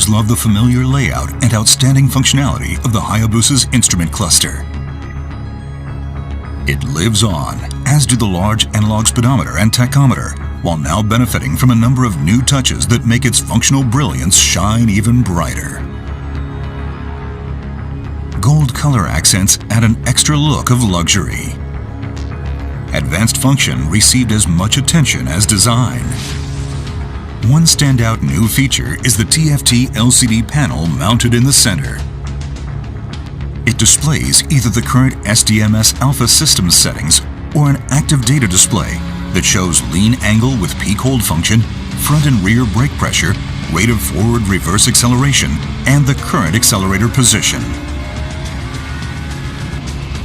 riders love the familiar layout and outstanding functionality of the Hayabusa's instrument cluster. It lives on, as do the large analog speedometer and tachometer, while now benefiting from a number of new touches that make its functional brilliance shine even brighter. Gold color accents add an extra look of luxury. Advanced function received as much attention as design. One standout new feature is the TFT LCD panel mounted in the center. It displays either the current SDMS Alpha systems settings or an active data display that shows lean angle with peak hold function, front and rear brake pressure, rate of forward-reverse acceleration, and the current accelerator position.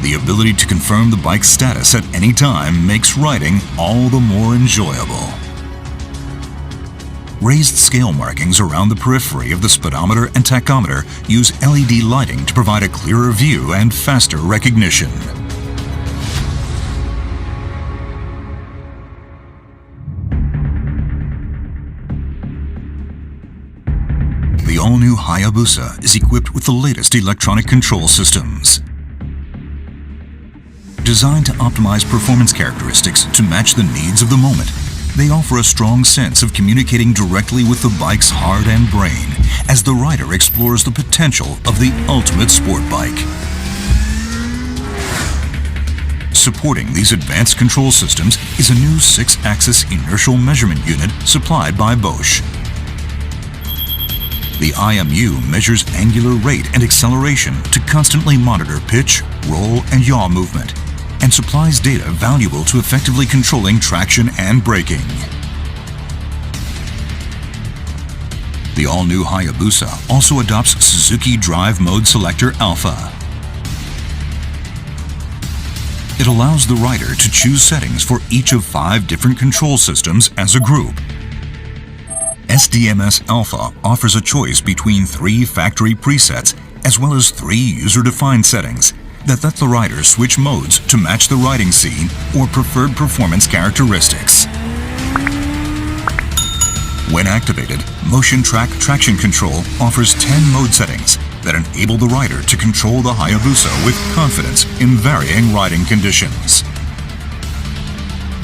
The ability to confirm the bike's status at any time makes riding all the more enjoyable. Raised scale markings around the periphery of the speedometer and tachometer use LED lighting to provide a clearer view and faster recognition. The all-new Hayabusa is equipped with the latest electronic control systems. Designed to optimize performance characteristics to match the needs of the moment, they offer a strong sense of communicating directly with the bike's heart and brain as the rider explores the potential of the ultimate sport bike. Supporting these advanced control systems is a new 6-axis inertial measurement unit supplied by Bosch. The IMU measures angular rate and acceleration to constantly monitor pitch, roll, and yaw movement, and supplies data valuable to effectively controlling traction and braking. The all-new Hayabusa also adopts Suzuki Drive Mode Selector Alpha. It allows the rider to choose settings for each of 5 different control systems as a group. SDMS Alpha offers a choice between 3 factory presets as well as 3 user-defined settings that let the rider switch modes to match the riding scene or preferred performance characteristics. When activated, Motion Track Traction Control offers 10 mode settings that enable the rider to control the Hayabusa with confidence in varying riding conditions.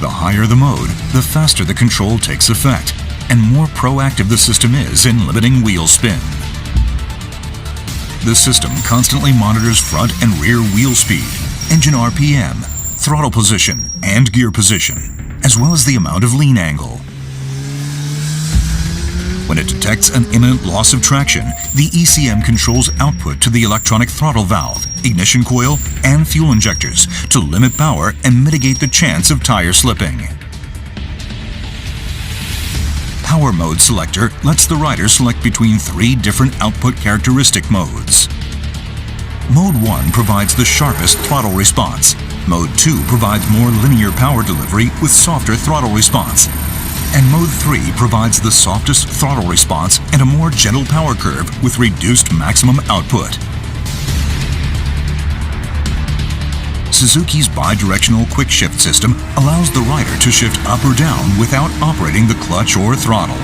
The higher the mode, the faster the control takes effect, and more proactive the system is in limiting wheel spin. The system constantly monitors front and rear wheel speed, engine RPM, throttle position, and gear position, as well as the amount of lean angle. When it detects an imminent loss of traction, the ECM controls output to the electronic throttle valve, ignition coil, and fuel injectors to limit power and mitigate the chance of tire slipping. Power Mode Selector lets the rider select between 3 different output characteristic modes. Mode 1 provides the sharpest throttle response. Mode 2 provides more linear power delivery with softer throttle response. And Mode 3 provides the softest throttle response and a more gentle power curve with reduced maximum output. Suzuki's bidirectional quick shift system allows the rider to shift up or down without operating the clutch or throttle.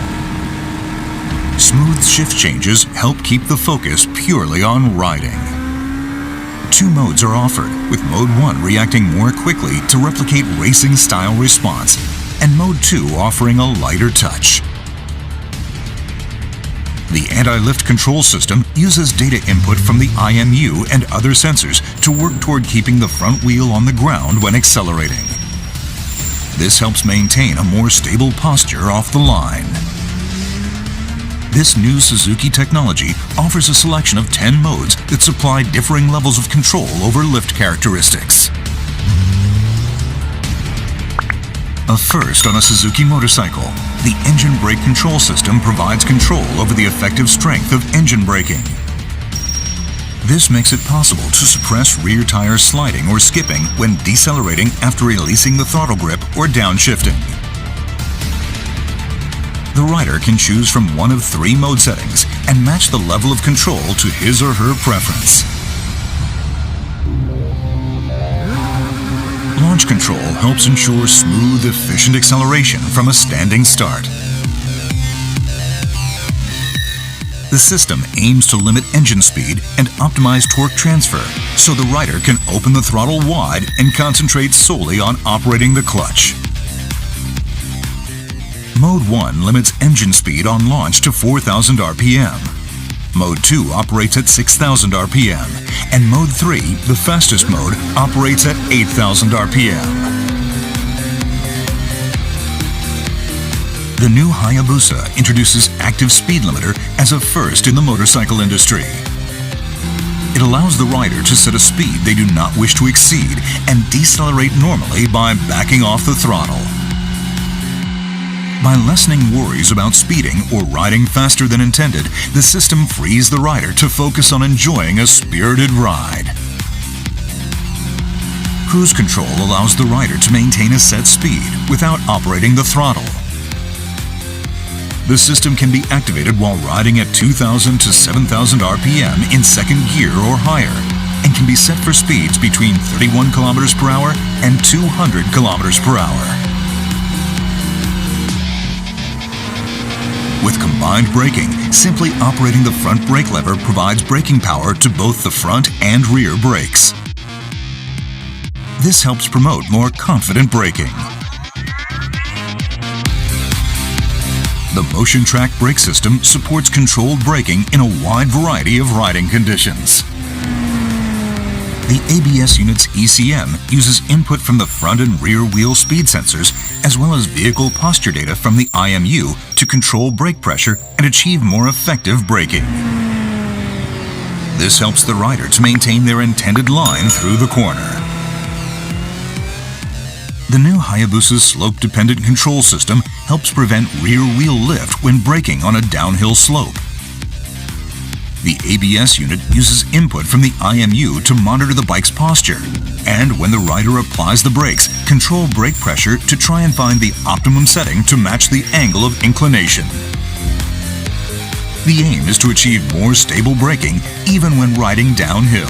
Smooth shift changes help keep the focus purely on riding. 2 modes are offered, with Mode 1 reacting more quickly to replicate racing-style response, and Mode 2 offering a lighter touch. The anti-lift control system uses data input from the IMU and other sensors to work toward keeping the front wheel on the ground when accelerating. This helps maintain a more stable posture off the line. This new Suzuki technology offers a selection of 10 modes that supply differing levels of control over lift characteristics. A first on a Suzuki motorcycle, the engine brake control system provides control over the effective strength of engine braking. This makes it possible to suppress rear tire sliding or skipping when decelerating after releasing the throttle grip or downshifting. The rider can choose from one of 3 mode settings and match the level of control to his or her preference. Launch control helps ensure smooth, efficient acceleration from a standing start. The system aims to limit engine speed and optimize torque transfer, so the rider can open the throttle wide and concentrate solely on operating the clutch. Mode 1 limits engine speed on launch to 4,000 RPM. Mode 2 operates at 6,000 RPM, and Mode 3, the fastest mode, operates at 8,000 RPM. The new Hayabusa introduces active speed limiter as a first in the motorcycle industry. It allows the rider to set a speed they do not wish to exceed and decelerate normally by backing off the throttle. By lessening worries about speeding or riding faster than intended, the system frees the rider to focus on enjoying a spirited ride. Cruise control allows the rider to maintain a set speed without operating the throttle. The system can be activated while riding at 2,000 to 7,000 RPM in second gear or higher, and can be set for speeds between 31 km per hour and 200 km per hour. With combined braking, simply operating the front brake lever provides braking power to both the front and rear brakes. This helps promote more confident braking. The Motion Track brake system supports controlled braking in a wide variety of riding conditions. The ABS unit's ECM uses input from the front and rear wheel speed sensors, as well as vehicle posture data from the IMU to control brake pressure and achieve more effective braking. This helps the rider to maintain their intended line through the corner. The new Hayabusa's slope-dependent control system helps prevent rear wheel lift when braking on a downhill slope. The ABS unit uses input from the IMU to monitor the bike's posture, and when the rider applies the brakes, control brake pressure to try and find the optimum setting to match the angle of inclination. The aim is to achieve more stable braking even when riding downhill.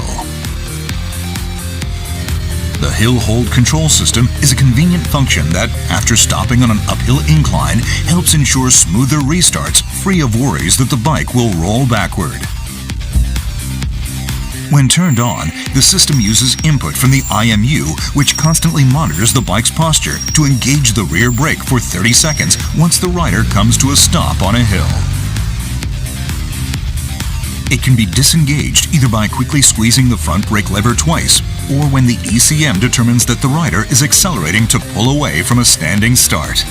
The hill hold control system is a convenient function that, after stopping on an uphill incline, helps ensure smoother restarts free of worries that the bike will roll backward. When turned on, the system uses input from the IMU, which constantly monitors the bike's posture to engage the rear brake for 30 seconds once the rider comes to a stop on a hill. It can be disengaged either by quickly squeezing the front brake lever twice, or when the ECM determines that the rider is accelerating to pull away from a standing start.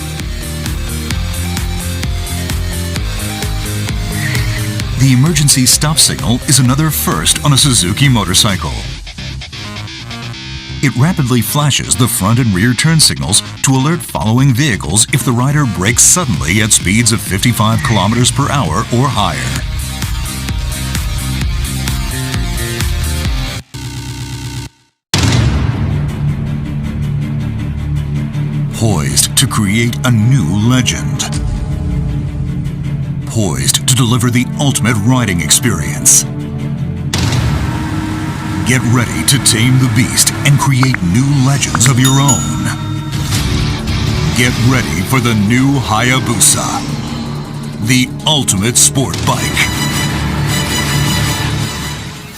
The emergency stop signal is another first on a Suzuki motorcycle. It rapidly flashes the front and rear turn signals to alert following vehicles if the rider brakes suddenly at speeds of 55 km per hour or higher. Poised to create a new legend. Poised to deliver the ultimate riding experience. Get ready to tame the beast and create new legends of your own. Get ready for the new Hayabusa, the ultimate sport bike.